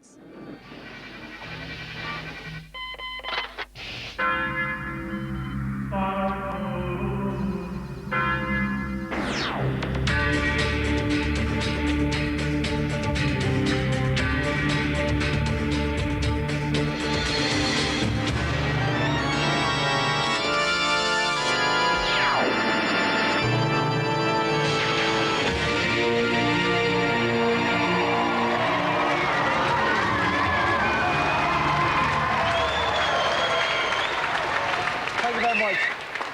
battles.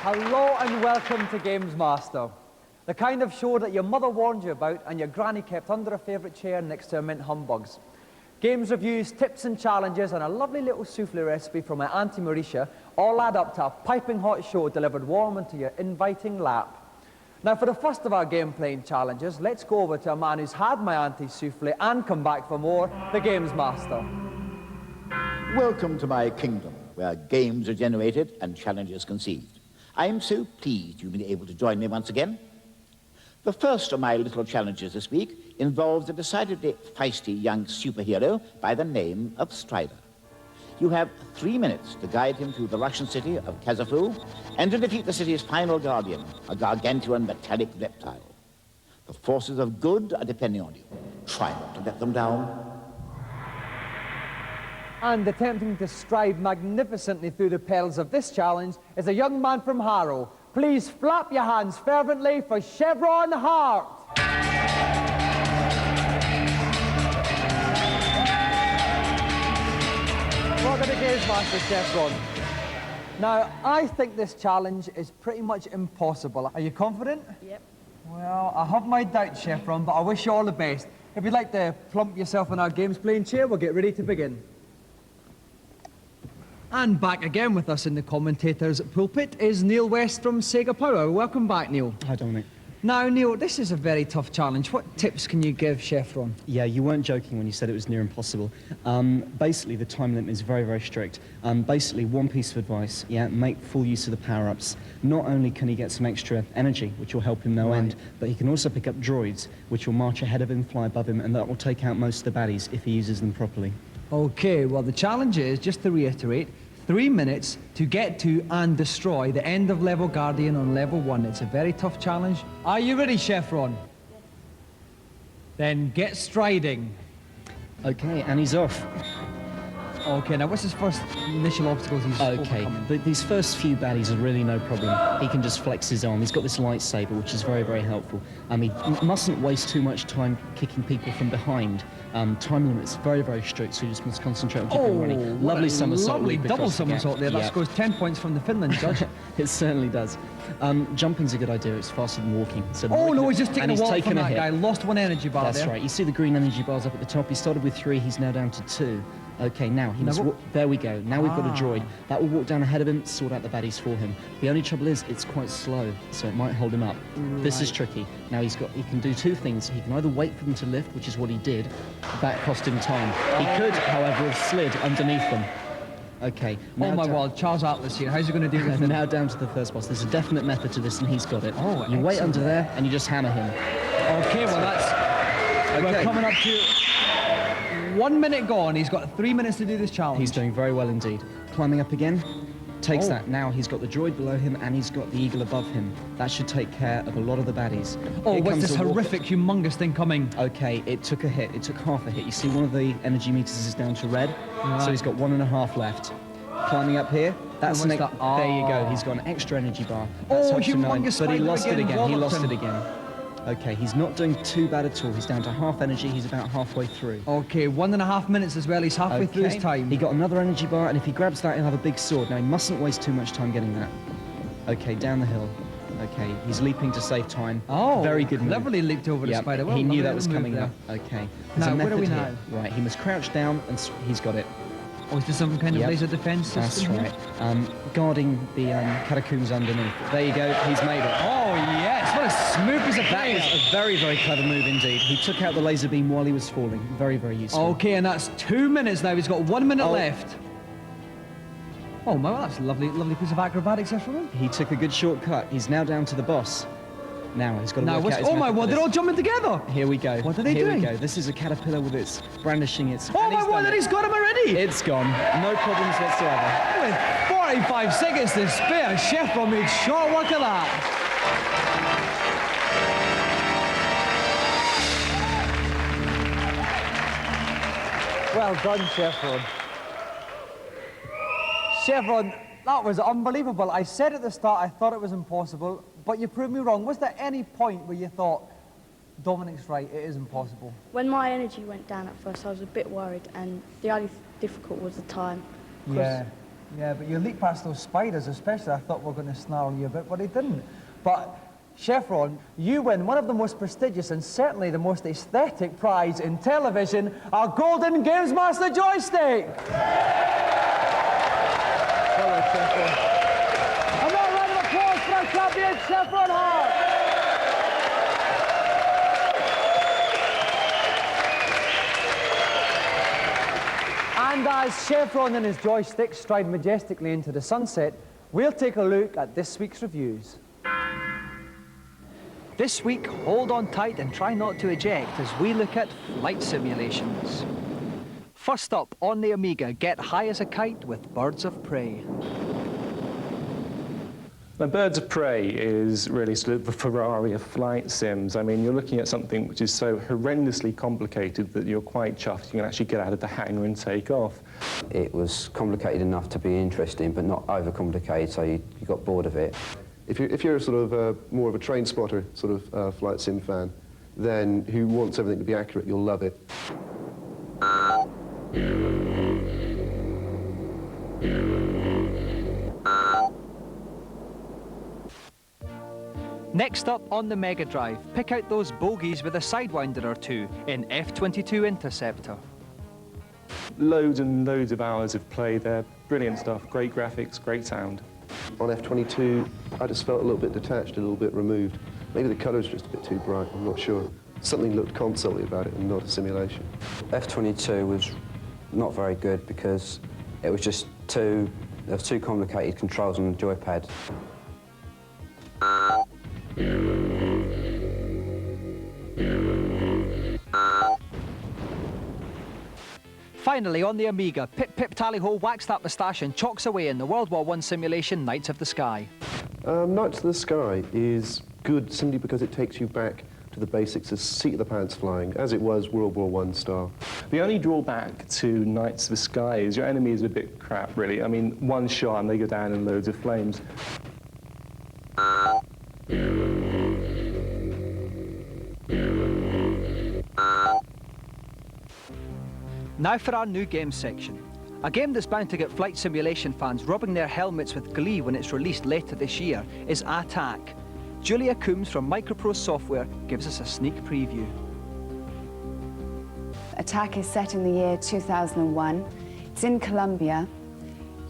Hello and welcome to GamesMaster, the kind of show that your mother warned you about and your granny kept under a favourite chair next to her mint humbugs. Games reviews, tips and challenges and a lovely little souffle recipe from my Auntie Mauritia all add up to a piping hot show delivered warm into your inviting lap. Now for the first of our game playing challenges, let's go over to a man who's had my auntie's souffle and come back for more, the GamesMaster. Welcome to my kingdom, where games are generated and challenges conceived. I'm so pleased you've been able to join me once again. The first of my little challenges this week involves a decidedly feisty young superhero by the name of Strider. You have 3 minutes to guide him through the Russian city of Kazafu and to defeat the city's final guardian, a gargantuan metallic reptile. The forces of good are depending on you. Try not to let them down. And attempting to stride magnificently through the perils of this challenge is a young man from Harrow. Please flap your hands fervently for Chevron Hart. Welcome to GamesMaster, Chevron. Now, I think this challenge is pretty much impossible. Are you confident? Yep. Well, I have my doubts, Chevron, but I wish you all the best. If you'd like to plump yourself in our games playing chair, we'll get ready to begin. And back again with us in the commentator's pulpit is Neil West from Sega Power. Welcome back, Neil. Hi, Dominic. Now, Neil, this is a very tough challenge. What tips can you give Chevron? Yeah, you weren't joking when you said it was near impossible. Basically, the time limit is very, very strict. Basically, one piece of advice, yeah, make full use of the power-ups. Not only can he get some extra energy, which will help him no end, but he can also pick up droids, which will march ahead of him, fly above him, and that will take out most of the baddies if he uses them properly. Okay, well, the challenge is, just to reiterate, 3 minutes to get to and destroy the end of level Guardian on level 1. It's a very tough challenge. Are you ready, Chevron? Yes. Then get striding. Okay, and he's off. Okay, now what's his first initial obstacles he's overcoming? These first few baddies are really no problem. He can just flex his arm. He's got this lightsaber, which is very, very helpful. He mustn't waste too much time kicking people from behind. Time limit is very, very strict, so you just must concentrate on keeping running. Lovely somersault. Lovely double somersault there. That scores 10 points from the Finland judge. It certainly does. Jumping's a good idea. It's faster than walking. So no, he's just taking a walk from that guy. Lost one energy bar there. That's right. You see the green energy bars up at the top. He started with 3. He's now down to 2. Okay, now he must walk. There we go. Now we've got a droid. That will walk down ahead of him, sort out the baddies for him. The only trouble is it's quite slow, so it might hold him up. Right. This is tricky. Now he can do 2 things. He can either wait for them to lift, which is what he did. That cost him time. He could, however, have slid underneath them. Okay. Oh my word, Charles Atlas here. How's he going to do this? Now down to the first boss. There's a definite method to this, and he's got it. Oh, you excellent. wait under there, and you just hammer him. Okay, well that's... We're coming up to 1 minute gone. He's got 3 minutes to do this challenge. He's doing very well indeed. Climbing up again. Takes that. Now he's got the droid below him and he's got the eagle above him. That should take care of a lot of the baddies. Oh, what's this horrific, humongous thing coming? Okay, it took a hit. It took half a hit. You see one of the energy meters is down to red. So he's got 1.5 left. Climbing up here. That's there you go. He's got an extra energy bar. That's humongous. But he lost it again. He lost it again. Okay, he's not doing too bad at all. He's down to half energy. He's about halfway through. Okay, 1.5 minutes as well. He's halfway through his time. He got another energy bar, and if he grabs that, he'll have a big sword. Now, he mustn't waste too much time getting that. Okay, down the hill. Okay, he's leaping to save time. Oh, very good move. Cleverly leaped over the spider. Well, he knew that was coming up. Okay. Now, where are we now? Right, he must crouch down, and he's got it. Oh, is there some kind of laser defense system? That's right. Guarding the catacombs underneath. There you go. He's made it. Oh, yes. What a smooth piece of That was a very, very clever move indeed. He took out the laser beam while he was falling. Very, very useful. Okay, and that's 2 minutes now. He's got 1 minute left. Oh, well, that's a lovely, lovely piece of acrobatics there from him. He took a good shortcut. He's now down to the boss. Now he's got to Now, work out his oh my method word, for they're this. all jumping together. Here we go. What are they Here doing? we go. This is a caterpillar with its brandishing its... Oh and my he's word, done and it. he's got him already. It's gone. No problems whatsoever. With 45 seconds to spare, Chevron made short work of that. Well done, Chevron. Chevron, that was unbelievable. I said at the start I thought it was impossible, but you proved me wrong. Was there any point where you thought, Dominic's right, it is impossible? When my energy went down at first, I was a bit worried, and the only difficult was the time. Yeah, but you leaped past those spiders especially. I thought we were going to snarl you a bit, but he didn't. But Chevron, you win one of the most prestigious and certainly the most aesthetic prize in television, our golden GamesMaster joystick. Well done, Chevron. A more round of applause for our champion, Chevron Hart. And as Chevron and his joystick stride majestically into the sunset, we'll take a look at this week's reviews. This week, hold on tight and try not to eject as we look at flight simulations. First up, on the Amiga, get high as a kite with Birds of Prey. Now, Birds of Prey is really sort of the Ferrari of flight sims. I mean, you're looking at something which is so horrendously complicated that you're quite chuffed you can actually get out of the hangar and take off. It was complicated enough to be interesting, but not overcomplicated, so you got bored of it. If you're sort of more of a train spotter sort of flight sim fan, then who wants everything to be accurate, you'll love it. Next up on the Mega Drive, pick out those bogies with a sidewinder or two in F-22 Interceptor. Loads and loads of hours of play there. Brilliant stuff. Great graphics, great sound. On F-22, I just felt a little bit detached, a little bit removed. Maybe the colours just a bit too bright, I'm not sure. Something looked console-y about it and not a simulation. F-22 was not very good because it was just there was too complicated controls on the joypad. Finally, on the Amiga, Pip Pip Tally-Ho whacks that moustache and chalks away in the World War I simulation Knights of the Sky. Knights of the Sky is good simply because it takes you back to the basics of seat of the pants flying, as it was World War I style. The only drawback to Knights of the Sky is your enemy is a bit crap, really. I mean, one shot and they go down in loads of flames. Now for our new game section. A game that's bound to get flight simulation fans rubbing their helmets with glee when it's released later this year is Attack. Julia Coombs from Microprose Software gives us a sneak preview. Attack is set in the year 2001. It's in Colombia.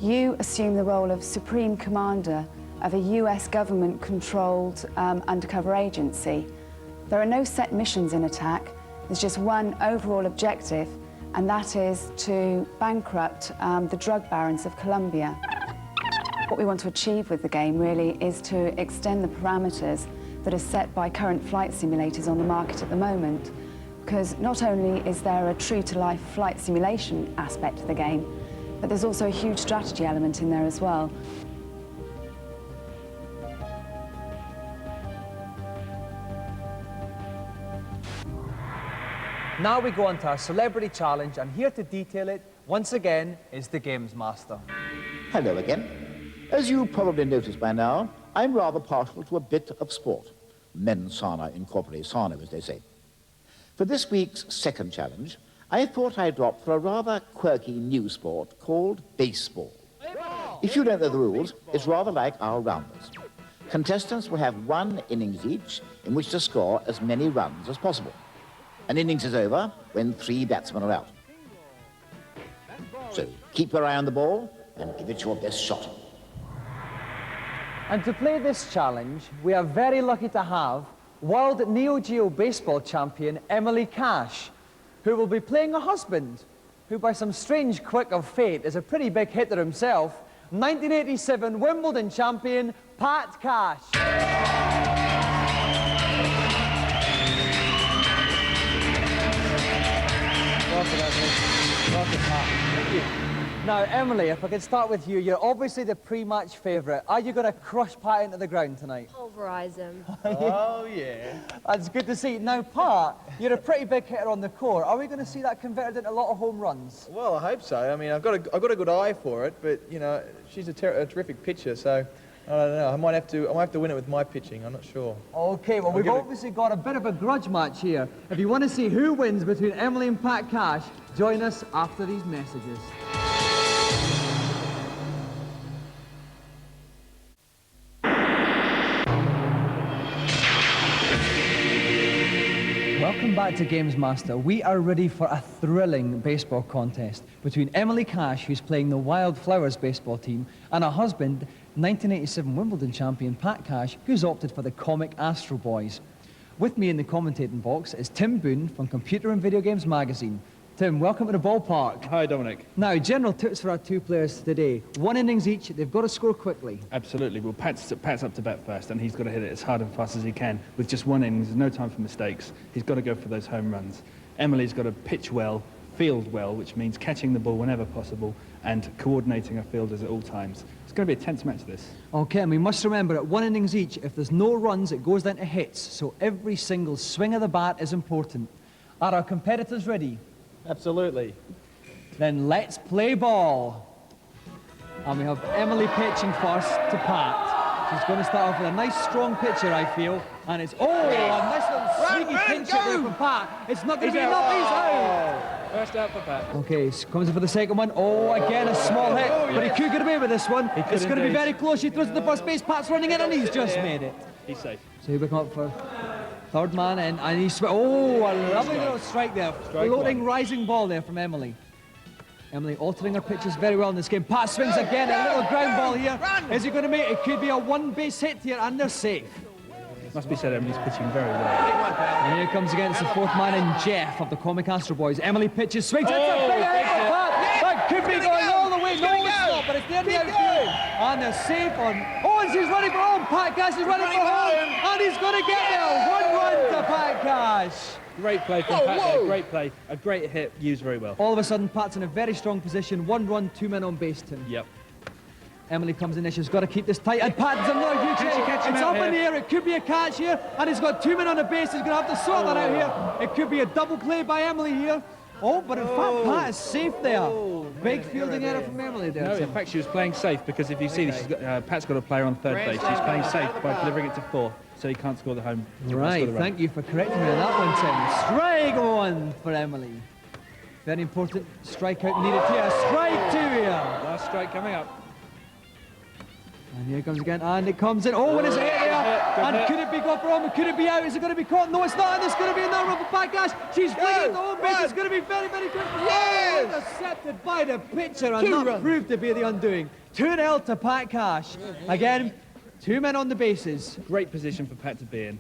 You assume the role of Supreme Commander of a US government-controlled undercover agency. There are no set missions in Attack. There's just one overall objective, and that is to bankrupt the drug barons of Colombia. What we want to achieve with the game really is to extend the parameters that are set by current flight simulators on the market at the moment, because not only is there a true-to-life flight simulation aspect to the game, but there's also a huge strategy element in there as well. Now we go on to our celebrity challenge, and here to detail it, once again, is the GamesMaster. Hello again. As you probably noticed by now, I'm rather partial to a bit of sport. Mens sana in corpore sano, as they say. For this week's second challenge, I thought I'd opt for a rather quirky new sport called baseball. If you don't know the rules, it's rather like our rounders. Contestants will have one innings each in which to score as many runs as possible. An innings is over when 3 batsmen are out. So keep your eye on the ball and give it your best shot. And to play this challenge, we are very lucky to have World Neo Geo Baseball Champion Emily Cash, who will be playing a husband, who by some strange quirk of fate is a pretty big hitter himself, 1987 Wimbledon champion, Pat Cash. congratulations. Well done, Pat. Thank you. Now, Emily, if I could start with you, you're obviously the pre-match favourite. Are you going to crush Pat into the ground tonight? Pulverise him. Oh, yeah. That's good to see. Now, Pat, you're a pretty big hitter on the court. Are we going to see that converted into a lot of home runs? Well, I hope so. I mean, I've got a good eye for it, but, you know, she's a terrific pitcher, so I don't know. I might have to win it with my pitching. I'm not sure. Okay, well, we've obviously got a bit of a grudge match here. If you want to see who wins between Emily and Pat Cash, join us after these messages. Welcome back to GamesMaster. We are ready for a thrilling baseball contest between Emily Cash, who's playing the Wildflowers baseball team, and her husband, 1987 Wimbledon champion Pat Cash, who's opted for the comic Astro Boys. With me in the commentating box is Tim Boone from Computer and Video Games magazine. Tim, welcome to the ballpark. Hi, Dominic. Now, general tips for our two players today. 1 innings each, they've got to score quickly. Absolutely. Well, Pat's up to bat first, and he's got to hit it as hard and fast as he can. With just 1 inning, there's no time for mistakes. He's got to go for those home runs. Emily's got to pitch well, field well, which means catching the ball whenever possible and coordinating her fielders at all times. It's going to be a tense match, this. Okay, and we must remember at 1 innings each, if there's no runs, it goes down to hits. So every single swing of the bat is important. Are our competitors ready? Absolutely. Then let's play ball. And we have Emily pitching first to Pat. She's going to start off with a nice strong pitcher, I feel. And it's, oh, a nice little swingy pinch hit there from Pat. It's not going to be enough, he's out. First out for Pat. Okay, so comes in for the second one. Oh, again, a small hit. But he could get away with this one. It's going to be very close. She throws to the first base. Pat's running in and he's just made it. He's safe. So he'll come up for third man in, and he's, oh, a lovely little strike there. Floating, rising ball there from Emily. Emily altering her pitches very well in this game. Pat swings again, a little ground ball here. Is he going to make it? It could be a one-base hit here, and they're safe. Must be said, Emily's pitching very well. And here comes against the fourth man in, Jeff of the Comic Astro Boys. Emily pitches, swings, it's a big hit for Pat. That could be going all the way. No, it's not, but it's the end of the outfield. And they're safe on, oh, and she's running for home. Pat Cash is running for home, and he's going to get there. 1 run to Pat Cash. Great play from Pat there, great play. A great hit, used very well. All of a sudden, Pat's in a very strong position. 1 run, 2 men on base, Tim. Yep. Emily comes in there, she's got to keep this tight, and Pat's another huge hit. It's up in the air, it could be a catch here, and he's got 2 men on the base, he's going to have to sort that out here. It could be a double play by Emily here. Oh, but in fact, Pat is safe there. Big fielding error from Emily there. No, in fact, she was playing safe, because if you see, Pat's got a player on third base. She's playing safe by delivering it to 4, so he can't score the home. Right, thank you for correcting me on that one, Tim. Strike 1 for Emily. Very important strikeout needed here. Strike 2 here. Last strike coming up. And here comes again, and it comes in. Oh, and it's a hit there. And could it be gone for home? Could it be out? Is it going to be caught? No, it's not. And it's going to be another run for Pat Cash. She's flinging it to home base. It's going to be very, very good. Yes! Oh, intercepted by the pitcher, and that proved to be the undoing. 2-0 to Pat Cash. Again, 2 men on the bases. Great position for Pat to be in.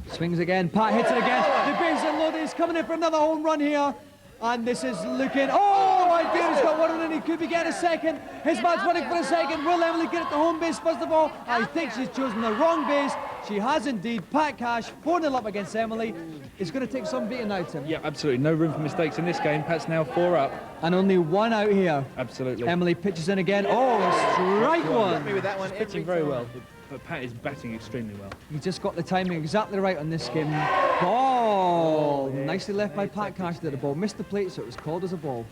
Swings again. Pat hits it again. The base unloaded. He's coming in for another home run here. And this is looking, oh, I think he's got 1 run in, he could be getting a second. His man's running for a second. Will Emily get it to home base first of all? I think she's chosen the wrong base. She has indeed. Pat Cash, 4-0 up against Emily. It's going to take some beating out him. Yeah, absolutely. No room for mistakes in this game. Pat's now 4 up. And only 1 out here. Absolutely. Emily pitches in again. Oh, strike 1. With that one, she's pitching very well, but Pat is batting extremely well. He just got the timing exactly right on this game. Ball! Nicely left by Pat Cash there. The ball missed the plate, so it was called as a ball.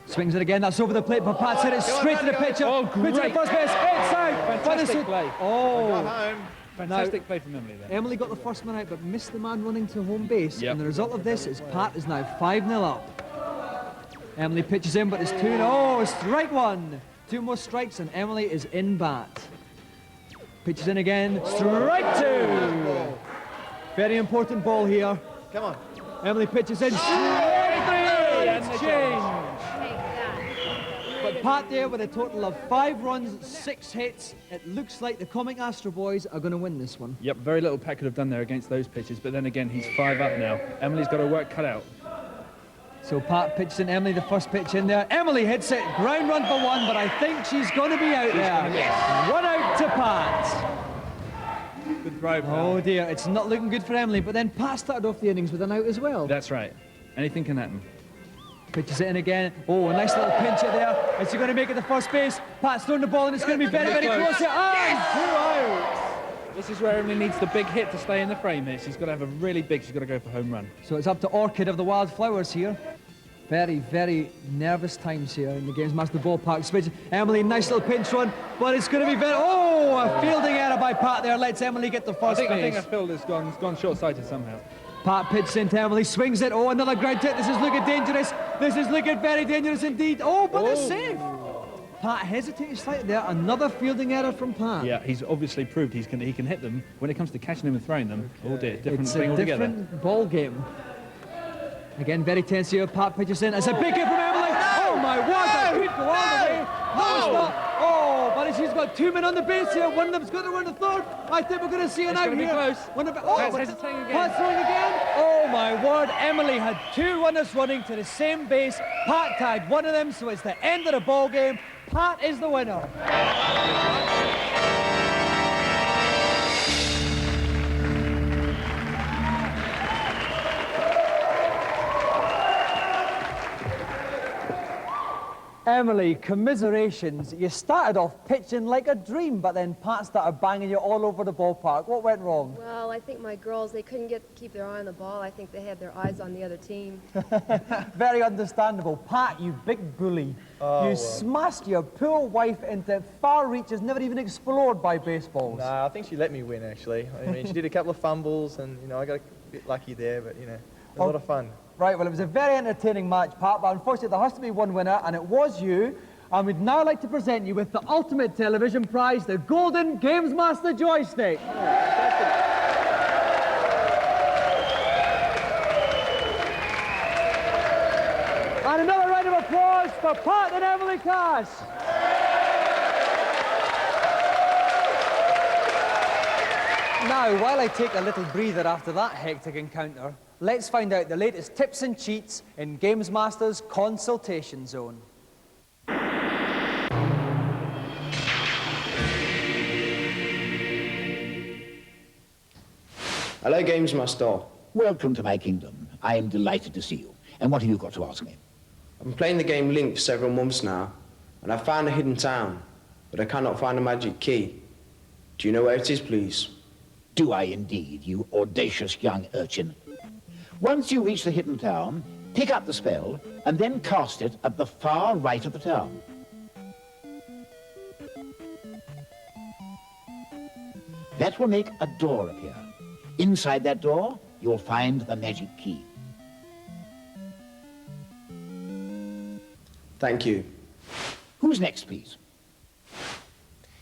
Swings it again, that's over the plate, but Pat's hit it straight to the pitcher. Oh, great. Pitcher at first base, it's out! Fantastic play. Oh! Fantastic play from Emily there. Emily got the first man out, but missed the man running to home base. Yep. And the result of this is Pat is now 5-0 up. Emily pitches in, but it's 2-0. Oh, strike 1. 2 more strikes, and Emily is in bat. Pitches in again, strike 2. Very important ball here. Come on. Emily pitches in, strike 3. Exchange. But Pat there with a total of 5 runs, 6 hits. It looks like the Comic Astro Boys are going to win this one. Yep, very little Pat could have done there against those pitches, but then again, he's 5 up now. Emily's got her work cut out. So Pat pitches in, Emily the first pitch in there. Emily hits it, ground run for 1, but I think she's going to be out there. 1 out to Pat. Good throw, Pat. Oh dear, it's not looking good for Emily, but then Pat started off the innings with an out as well. That's right. Anything can happen. pitches it in again. Oh, a nice little pinch it there. Is he going to make it to first base? Pat's throwing the ball and it's going to be very, very close. And 2 outs. This is where Emily needs the big hit to stay in the frame here. She's got to have a really big, she's got to go for home run. So it's up to Orchid of the Wildflowers here. Very, very nervous times here in the GamesMaster ballpark. Switch. Emily, nice little pinch run, but it's going to be very... Oh, a fielding error by Pat there. Lets Emily get the first base. I think that field has gone short-sighted somehow. Pat pitches into Emily, swings it. Oh, another ground hit. This is looking dangerous. This is looking very dangerous indeed. Oh, but it's safe. Pat hesitated slightly there. Another fielding error from Pat. Yeah, he's obviously proved he can hit them. When it comes to catching them and throwing them, oh dear, different thing altogether. It's a different ball game. Again, very tense here. Pat pitches in. It's a big hit from Emily. Oh my word, that could go all the way. No, it's not. Oh, but she's got 2 men on the base here. One of them's going to run the third. I think we're going to see an out here. Close. Pat's hesitating again. Pat's throwing again. Oh my word, Emily had 2 runners running to the same base. Pat tagged one of them, so it's the end of the ball game. Pat is the winner. Emily, commiserations. You started off pitching like a dream, but then Pat started banging you all over the ballpark. What went wrong? Well, I think my girls, they couldn't keep their eye on the ball. I think they had their eyes on the other team. Very understandable. Pat, you big bully. You smashed your poor wife into far reaches never even explored by baseballs. Nah, I think she let me win, actually. I mean, she did a couple of fumbles, and, you know, I got a bit lucky there, but, you know, it was a lot of fun. Right, well, it was a very entertaining match, Pat, but unfortunately there has to be one winner, and it was you. And we'd now like to present you with the ultimate television prize, the Golden GamesMaster joystick. And another round of applause for Pat and Emily Cash. Now, while I take a little breather after that hectic encounter, let's find out the latest tips and cheats in GamesMaster's consultation zone. Hello, GamesMaster. Welcome to my kingdom. I am delighted to see you. And what have you got to ask me? I've been playing the game Link for several months now, and I've found a hidden town, but I cannot find a magic key. Do you know where it is, please? Do I indeed, you audacious young urchin? Once you reach the hidden town, pick up the spell and then cast it at the far right of the town. That will make a door appear. Inside that door, you'll find the magic key. Thank you. Who's next, please?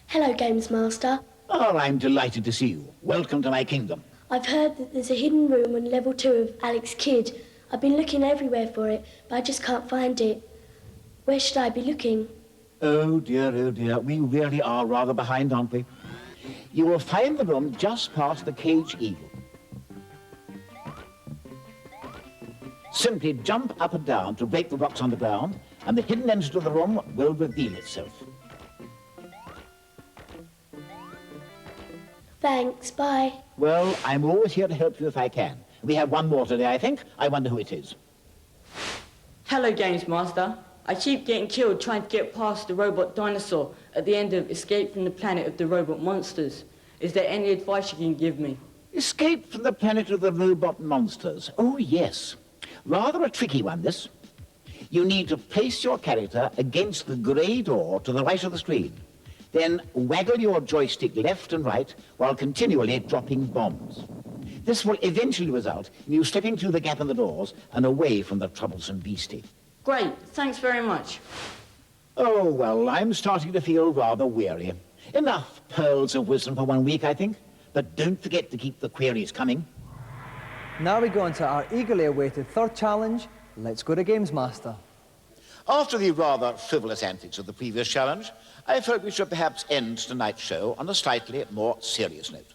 Hello, GamesMaster. Oh, I'm delighted to see you. Welcome to my kingdom. I've heard that there's a hidden room on level 2 of Alex Kidd. I've been looking everywhere for it, but I just can't find it. Where should I be looking? Oh dear, we really are rather behind, aren't we? You will find the room just past the Cage Eagle. Simply jump up and down to break the rocks on the ground, and the hidden entrance of the room will reveal itself. Thanks, bye. Well, I'm always here to help you if I can. We have one more today, I think. I wonder who it is. Hello, GamesMaster. I keep getting killed trying to get past the robot dinosaur at the end of Escape from the Planet of the Robot Monsters. Is there any advice you can give me? Escape from the Planet of the Robot Monsters. Oh, yes. Rather a tricky one, this. You need to place your character against the grey door to the right of the screen. Then waggle your joystick left and right while continually dropping bombs. This will eventually result in you slipping through the gap in the doors and away from the troublesome beastie. Great, thanks very much. Oh, well, I'm starting to feel rather weary. Enough pearls of wisdom for 1 week, I think. But don't forget to keep the queries coming. Now we go on to our eagerly awaited third challenge. Let's go to GamesMaster. After the rather frivolous antics of the previous challenge, I felt we should perhaps end tonight's show on a slightly more serious note.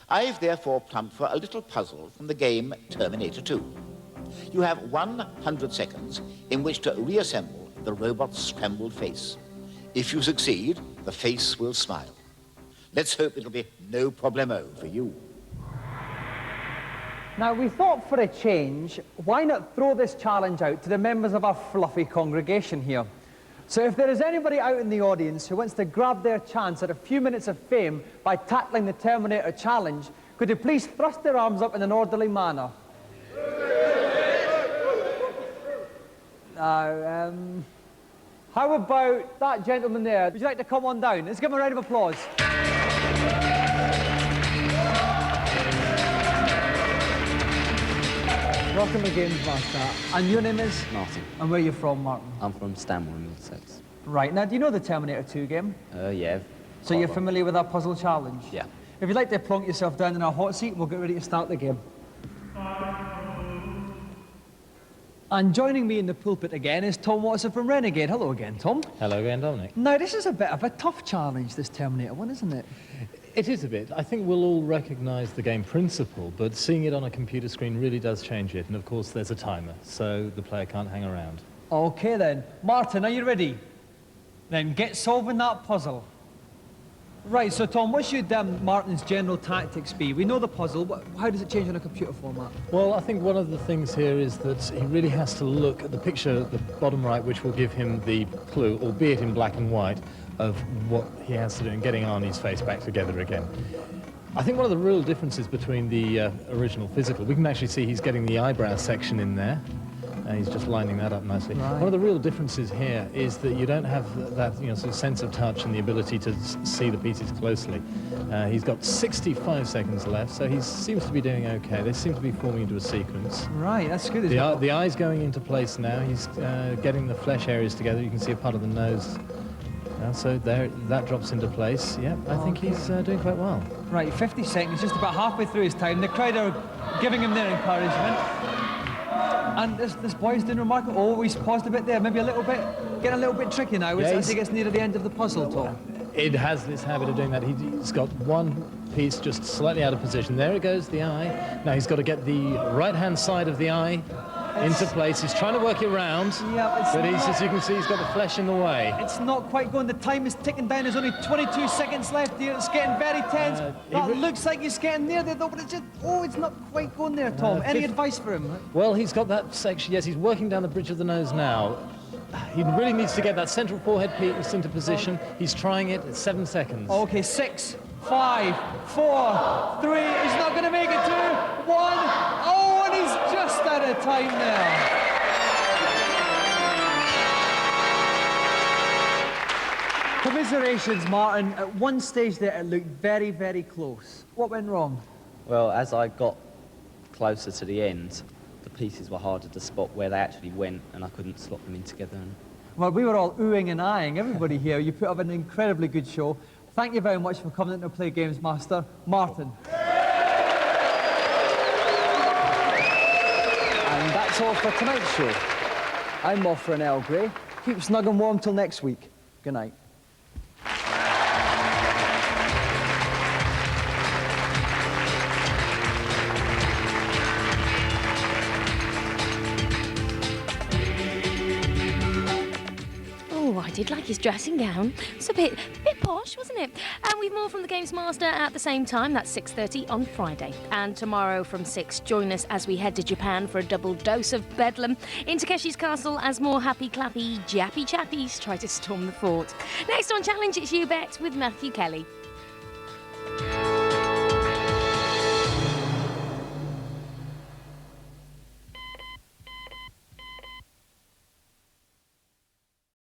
I've therefore plumped for a little puzzle from the game Terminator 2. You have 100 seconds in which to reassemble the robot's scrambled face. If you succeed, the face will smile. Let's hope it'll be no problemo for you. Now, we thought for a change, why not throw this challenge out to the members of our fluffy congregation here? So if there is anybody out in the audience who wants to grab their chance at a few minutes of fame by tackling the Terminator challenge, could you please thrust their arms up in an orderly manner? Now, how about that gentleman there? Would you like to come on down? Let's give him a round of applause. Welcome to GamesMaster. And your name is? Martin. And where are you from, Martin? I'm from Stanmore in Middlesex. Right, now do you know the Terminator 2 game? Yeah. So you're familiar with our puzzle challenge? Yeah. If you'd like to plonk yourself down in our hot seat, we'll get ready to start the game. And joining me in the pulpit again is Tom Watson from Renegade. Hello again, Tom. Hello again, Dominic. Now, this is a bit of a tough challenge, this Terminator one, isn't it? It is a bit. I think we'll all recognise the game principle, but seeing it on a computer screen really does change it. And of course, there's a timer, so the player can't hang around. Okay then. Martin, are you ready? Then get solving that puzzle. Right, so Tom, what should Martin's general tactics be? We know the puzzle, but how does it change on a computer format? Well, I think one of the things here is that he really has to look at the picture at the bottom right, which will give him the clue, albeit in black and white, of what he has to do in getting Arnie's face back together again. I think one of the real differences between the original physical, we can actually see he's getting the eyebrow section in there. He's just lining that up nicely. Right. One of the real differences here is that you don't have that sort of sense of touch and the ability to see the pieces closely. He's got 65 seconds left, so he seems to be doing okay. They seem to be forming into a sequence. Right, that's good. The eye's going into place now. He's getting the flesh areas together. You can see a part of the nose. So there, that drops into place. Yeah, I think he's doing quite well. Right, 50 seconds, just about halfway through his time. The crowd are giving him their encouragement. And this boy's doing remarkable. Oh, he's paused a bit there, maybe a little bit, getting a little bit tricky now as he gets near the end of the puzzle, Tom. It has this habit of doing that. He's got one piece just slightly out of position. There it goes, the eye. Now he's got to get the right-hand side of the eye into place. He's trying to work it round, but as you can see, he's got the flesh in the way. It's not quite going. The time is ticking down. There's only 22 seconds left here. It's getting very tense. That looks like he's getting near there, though, but it's just, it's not quite going there, Tom. Any advice for him? Well, he's got that section. Yes, he's working down the bridge of the nose now. He really needs to get that central forehead piece into position. He's trying it at 7 seconds. Okay, 6, 5, 4, 3. He's not going to make it. 2, 1. Oh, and he's just out of time there. Commiserations, Martin. At one stage there, it looked very, very close. What went wrong? Well, as I got closer to the end, the pieces were harder to spot where they actually went, and I couldn't slot them in together. Well, we were all oohing and eyeing, everybody here. You put up an incredibly good show. Thank you very much for coming in to play GamesMaster. Martin. And that's all for tonight's show. I'm off for an Earl Grey. Keep snug and warm till next week. Good night. I did like his dressing gown. It's a bit posh, wasn't it? And we've more from the GamesMaster at the same time. That's 6:30 on Friday. And tomorrow from 6, join us as we head to Japan for a double dose of bedlam in Takeshi's castle as more happy clappy jappy chappies try to storm the fort. Next on Challenge, it's You Bet with Matthew Kelly.